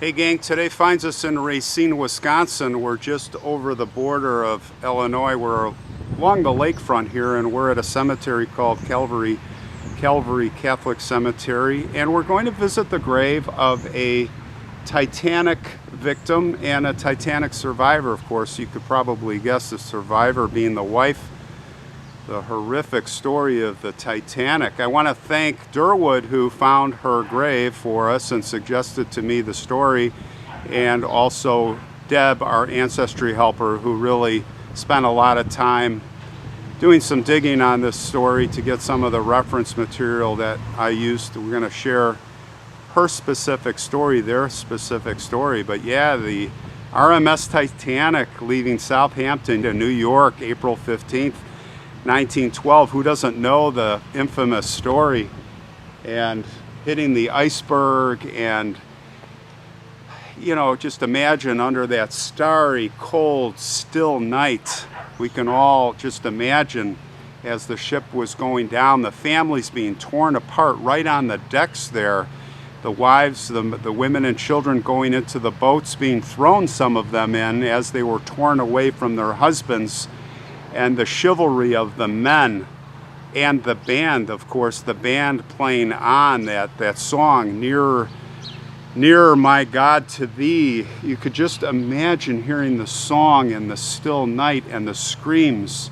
Hey gang, today finds us in Racine, Wisconsin. We're just over the border of Illinois. We're along the lakefront here, and we're at a cemetery called Calvary Catholic Cemetery, and we're going to visit the grave of a Titanic victim and a Titanic survivor. Of course, you could probably guess the survivor being the wife. The horrific story of the Titanic. I want to thank Durwood, who found her grave for us and suggested to me the story, and also Deb, our ancestry helper, who really spent a lot of time doing some digging on this story to get some of the reference material that I used. We're going to share her specific story, their specific story. But yeah, the RMS Titanic leaving Southampton to New York, April 15th, 1912. Who doesn't know the infamous story? And hitting the iceberg, and you know, just imagine under that starry, cold, still night. We can all just imagine as the ship was going down, the families being torn apart right on the decks there. The wives, the women and children going into the boats, being thrown, some of them in, as they were torn away from their husbands. And the chivalry of the men, and the band, of course, the band playing on that song, Nearer, Nearer, My God, to Thee. You could just imagine hearing the song in the still night and the screams.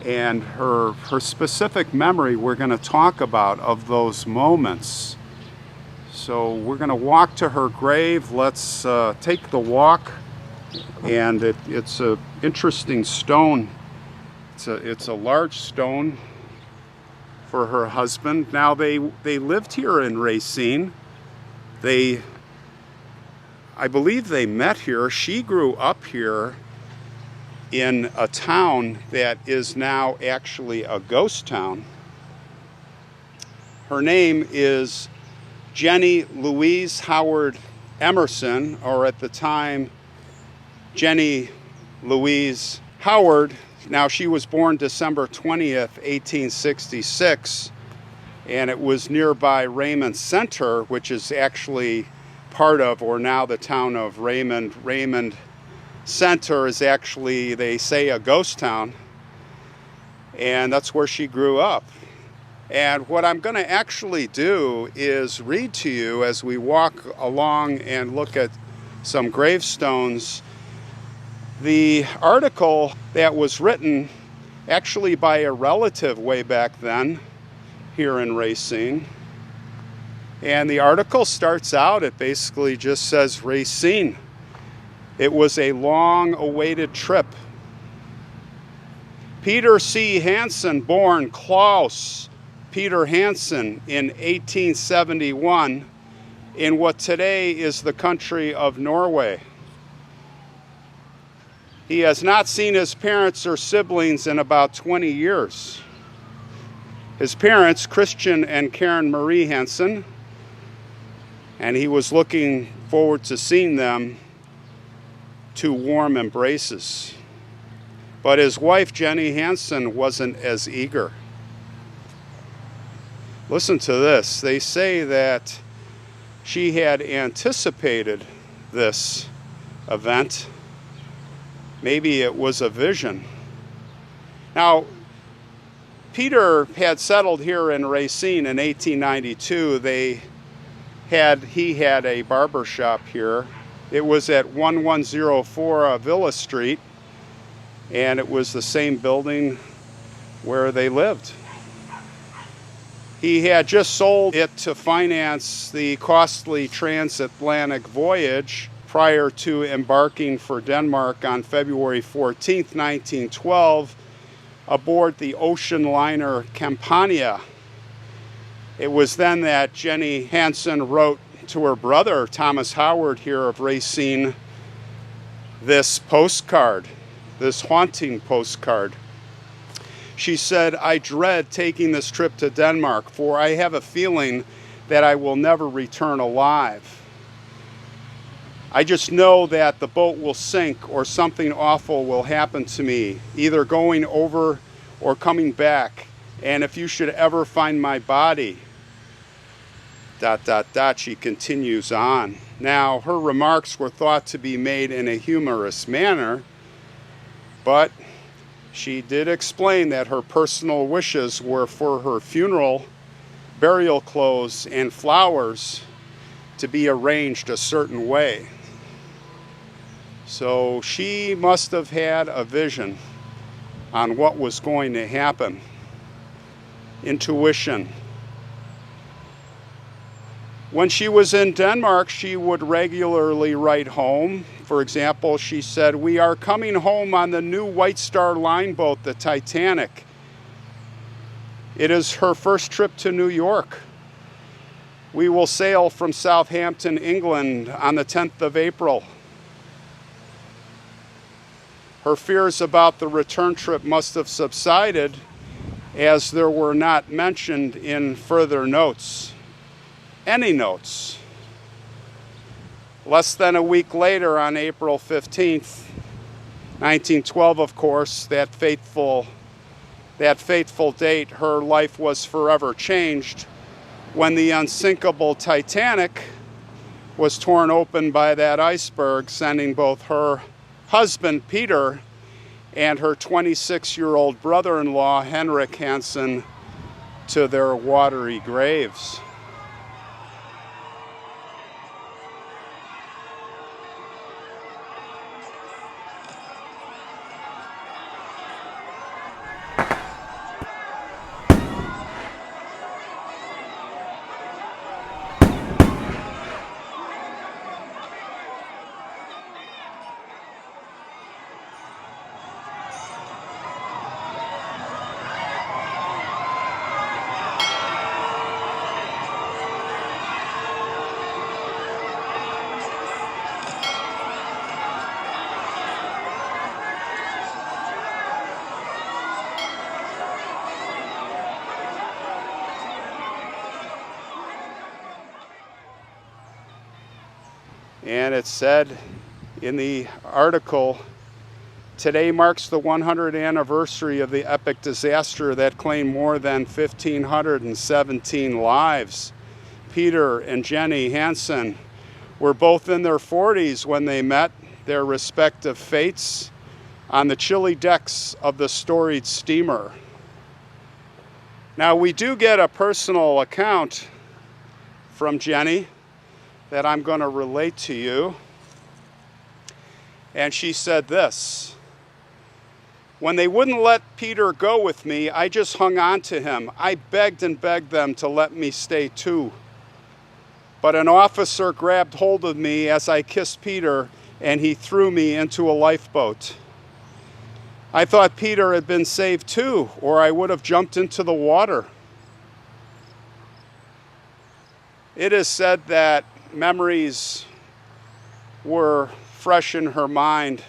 And her specific memory we're going to talk about of those moments. So we're going to walk to her grave. Let's take the walk. And it's a interesting stone. It's a large stone for her husband. Now they lived here in Racine. I believe they met here. She grew up here in a town that is now actually a ghost town. Her name is Jennie Louise Emerson, or at the time Jennie Louise Howard. Now, she was born December 20th, 1866, and it was nearby Raymond Center, which is actually part of, or now the town of Raymond. Raymond Center is actually, they say, a ghost town, and that's where she grew up. And what I'm going to actually do is read to you as we walk along and look at some gravestones the article that was written actually by a relative way back then here in Racine. And the article starts out, it basically just says Racine. It was a long-awaited trip. Peter C. Hansen, born Claus Peter Hansen in 1871 in what today is the country of Norway. He has not seen his parents or siblings in about 20 years. His parents, Christian and Karen Marie Hansen, and he was looking forward to seeing them to warm embraces. But his wife, Jennie Hansen, wasn't as eager. Listen to this. They say that she had anticipated this event. Maybe it was a vision. Now, Peter had settled here in Racine in 1892. He had a barber shop here. It was at 1104 Villa Street, and it was the same building where they lived. He had just sold it to finance the costly transatlantic voyage prior to embarking for Denmark on February 14th, 1912, aboard the ocean liner Campania. It was then that Jennie Hansen wrote to her brother, Thomas Howard, here of Racine, this postcard, this haunting postcard. She said, "I dread taking this trip to Denmark, for I have a feeling that I will never return alive. I just know that the boat will sink or something awful will happen to me, either going over or coming back. And if you should ever find my body, She continues on. Now, her remarks were thought to be made in a humorous manner, but she did explain that her personal wishes were for her funeral, burial clothes, and flowers to be arranged a certain way. So she must have had a vision on what was going to happen. Intuition. When she was in Denmark, she would regularly write home. For example, she said, "We are coming home on the new White Star Line boat, the Titanic. It is her first trip to New York. We will sail from Southampton, England on the 10th of April. Her fears about the return trip must have subsided, as there were not mentioned in further notes. Any notes. Less than a week later, on April 15th, 1912, of course, that fateful date, her life was forever changed when the unsinkable Titanic was torn open by that iceberg, sending both her husband, Peter, and her 26-year-old brother-in-law, Henrik Hansen, to their watery graves. And it said in the article, "Today marks the 100th anniversary of the epic disaster that claimed more than 1,517 lives. Peter and Jennie Hansen were both in their 40s when they met their respective fates on the chilly decks of the storied steamer." Now, we do get a personal account from Jennie that I'm going to relate to you. And she said this: "When they wouldn't let Peter go with me, I just hung on to him. I begged and begged them to let me stay too. But an officer grabbed hold of me as I kissed Peter, and he threw me into a lifeboat. I thought Peter had been saved too, or I would have jumped into the water." It is said that memories were fresh in her mind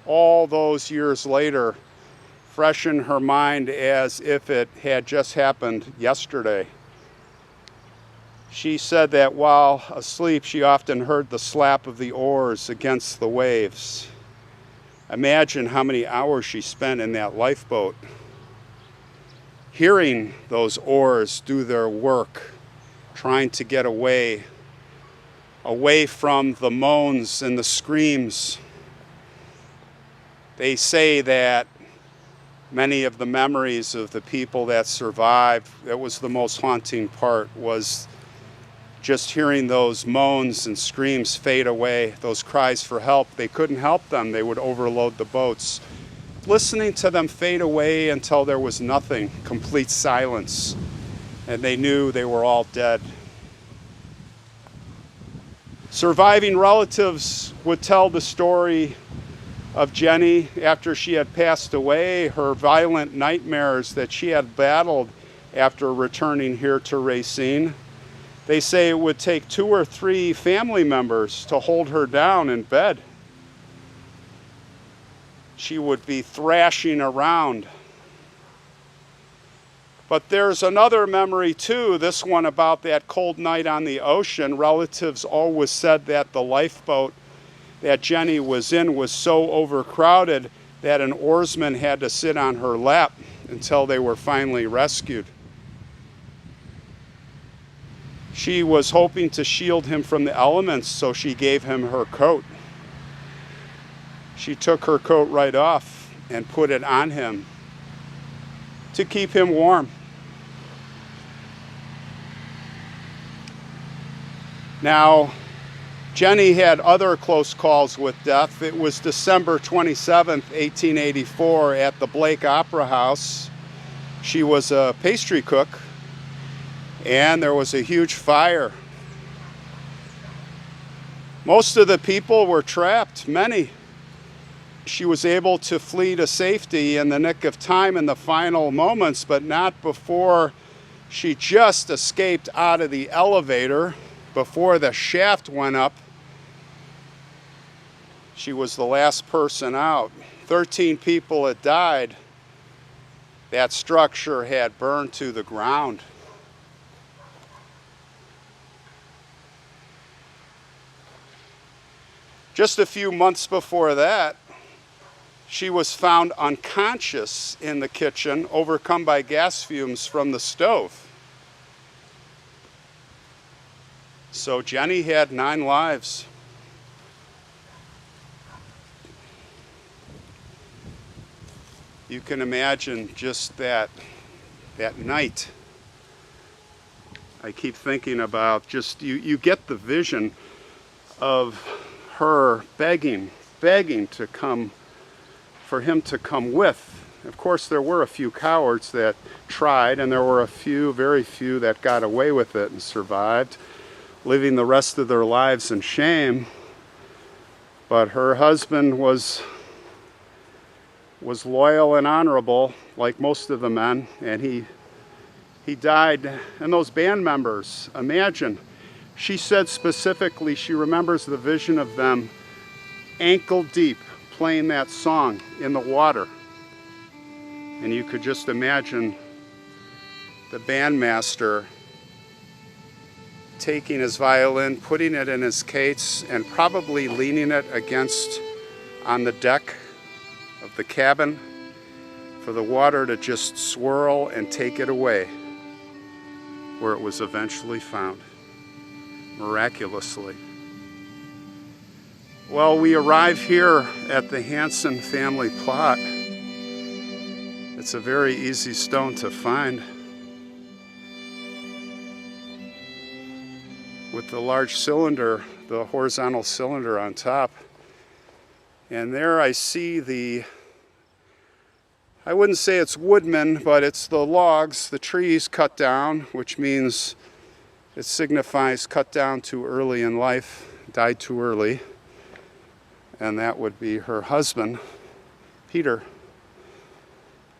all those years later, fresh in her mind as if it had just happened yesterday. She said that while asleep, she often heard the slap of the oars against the waves. Imagine how many hours she spent in that lifeboat, hearing those oars do their work, trying to get away from the moans and the screams. They say that many of the memories of the people that survived, that was the most haunting part, was just hearing those moans and screams fade away, those cries for help. They couldn't help them. They would overload the boats. Listening to them fade away until there was nothing, complete silence, and they knew they were all dead. Surviving relatives would tell the story of Jennie after she had passed away, her violent nightmares that she had battled after returning here to Racine. They say it would take 2 or 3 family members to hold her down in bed. She would be thrashing around. But there's another memory too, this one about that cold night on the ocean. Relatives always said that the lifeboat that Jennie was in was so overcrowded that an oarsman had to sit on her lap until they were finally rescued. She was hoping to shield him from the elements, so she gave him her coat. She took her coat right off and put it on him to keep him warm. Now, Jennie had other close calls with death. It was December 27th, 1884 at the Blake Opera House. She was a pastry cook, and there was a huge fire. Most of the people were trapped, many. She was able to flee to safety in the nick of time in the final moments, but not before she just escaped out of the elevator. Before the shaft went up, she was the last person out. 13 people had died. That structure had burned to the ground. Just a few months before that, she was found unconscious in the kitchen, overcome by gas fumes from the stove. So Jennie had 9 lives. You can imagine just that night. I keep thinking about just, you get the vision of her begging to come, for him to come with. Of course, there were a few cowards that tried, and there were a few, very few, that got away with it and survived, living the rest of their lives in shame. But her husband was loyal and honorable, like most of the men, and he died. And those band members, imagine, she said specifically she remembers the vision of them ankle deep playing that song in the water. And you could just imagine the bandmaster taking his violin, putting it in his case, and probably leaning it against on the deck of the cabin for the water to just swirl and take it away, where it was eventually found, miraculously. Well, we arrive here at the Hansen family plot. It's a very easy stone to find, with the large cylinder, the horizontal cylinder on top. And there I see I wouldn't say it's woodmen, but it's the logs, the trees cut down, which means it signifies cut down too early in life, died too early. And that would be her husband, Peter.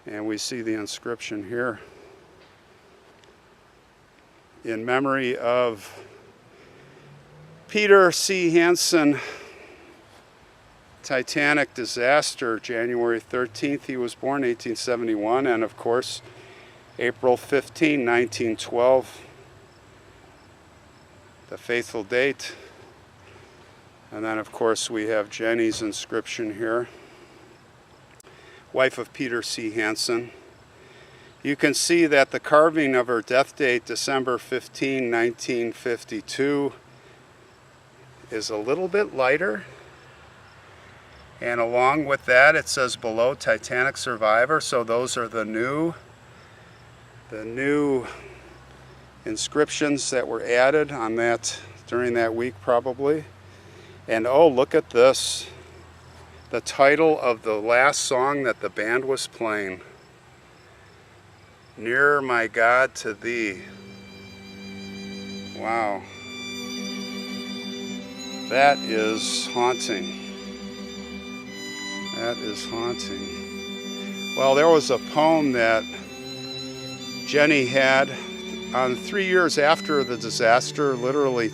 And we see the inscription here in memory of Peter C. Hansen, Titanic disaster, January 13th. He was born 1871, and of course, April 15, 1912, the fateful date. And then, of course, we have Jennie's inscription here, wife of Peter C. Hansen. You can see that the carving of her death date, December 15, 1952, is a little bit lighter. And along with that, it says below Titanic survivor. So those are the new inscriptions that were added on that during that week, probably. And oh, look at this. The title of the last song that the band was playing. Nearer, my God, to thee. Wow. That is haunting. That is haunting. Well, there was a poem that Jennie had on 3 years after the disaster, literally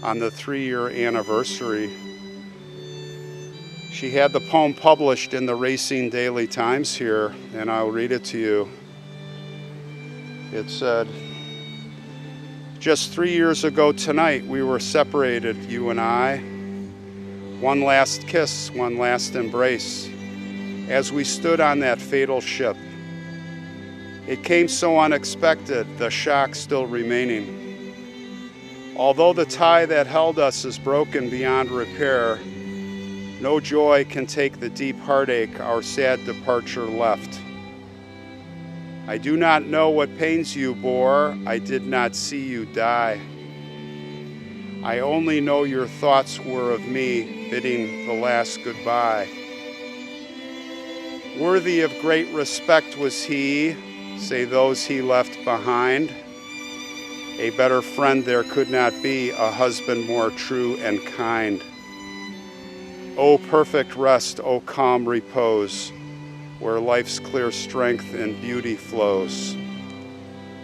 on the 3-year anniversary. She had the poem published in the Racine Daily Times here, and I'll read it to you. It said, "Just 3 years ago tonight, we were separated, you and I. One last kiss, one last embrace, as we stood on that fatal ship. It came so unexpected, the shock still remaining. Although the tie that held us is broken beyond repair, no joy can take the deep heartache our sad departure left. I do not know what pains you bore, I did not see you die. I only know your thoughts were of me, bidding the last goodbye. Worthy of great respect was he, say those he left behind. A better friend there could not be, a husband more true and kind. O perfect rest, O calm repose, where life's clear strength and beauty flows.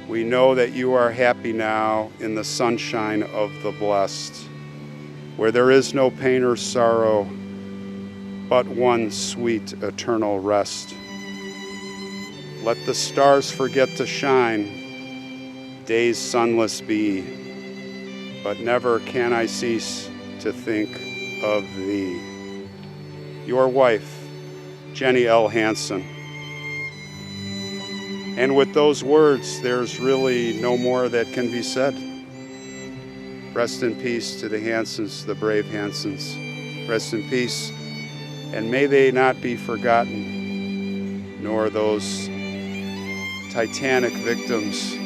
We know that you are happy now in the sunshine of the blessed, where there is no pain or sorrow, but one sweet eternal rest. Let the stars forget to shine, days sunless be, but never can I cease to think of thee. Your wife, Jennie L. Hanson. And with those words, there's really no more that can be said. Rest in peace to the Hansons, the brave Hansons. Rest in peace, and may they not be forgotten, nor those Titanic victims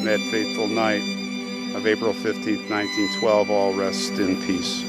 in that fateful night of April 15th, 1912, all rest in peace.